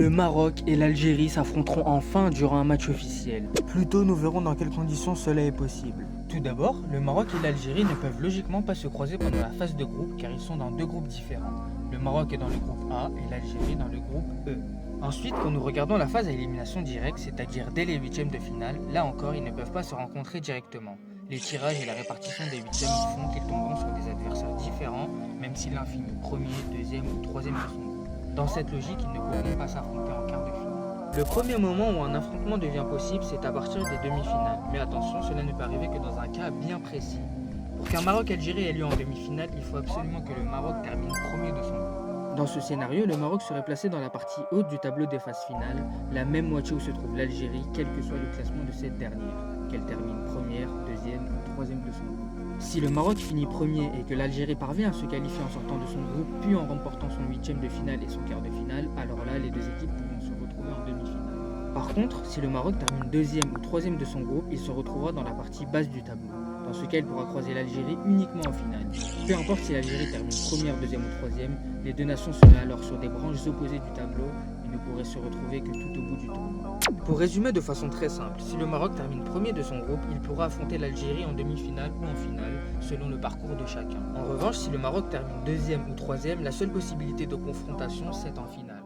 Le Maroc et l'Algérie s'affronteront enfin durant un match officiel. Plus tôt, nous verrons dans quelles conditions cela est possible. Tout d'abord, le Maroc et l'Algérie ne peuvent logiquement pas se croiser pendant la phase de groupe car ils sont dans deux groupes différents. Le Maroc est dans le groupe A et l'Algérie dans le groupe E. Ensuite, quand nous regardons la phase à élimination directe, c'est-à-dire dès les huitièmes de finale, là encore, ils ne peuvent pas se rencontrer directement. Les tirages et la répartition des huitièmes font qu'ils tomberont sur des adversaires différents, même si l'un finit premier, deuxième ou troisième de son groupe. Dans cette logique, ils ne pourront pas s'affronter en quart de finale. Le premier moment où un affrontement devient possible, c'est à partir des demi-finales. Mais attention, cela ne peut arriver que dans un cas bien précis. Pour qu'un Maroc-Algérie ait lieu en demi-finale, il faut absolument que le Maroc termine premier de son groupe. Dans ce scénario, le Maroc serait placé dans la partie haute du tableau des phases finales, la même moitié où se trouve l'Algérie, quel que soit le classement de cette dernière, qu'elle termine première, deuxième ou troisième de son groupe. Si le Maroc finit premier et que l'Algérie parvient à se qualifier en sortant de son groupe, puis en remportant son huitième de finale et son quart de finale, alors là, les deux équipes pourront se retrouver en demi-finale. Par contre, si le Maroc termine deuxième ou troisième de son groupe, il se retrouvera dans la partie basse du tableau. Dans ce cas, il pourra croiser l'Algérie uniquement en finale. Peu importe si l'Algérie termine première, deuxième ou troisième, les deux nations seraient alors sur des branches opposées du tableau et ne pourraient se retrouver que tout au bout du tournoi. Pour résumer de façon très simple, si le Maroc termine premier de son groupe, il pourra affronter l'Algérie en demi-finale ou en finale, selon le parcours de chacun. En revanche, si le Maroc termine deuxième ou troisième, la seule possibilité de confrontation, c'est en finale.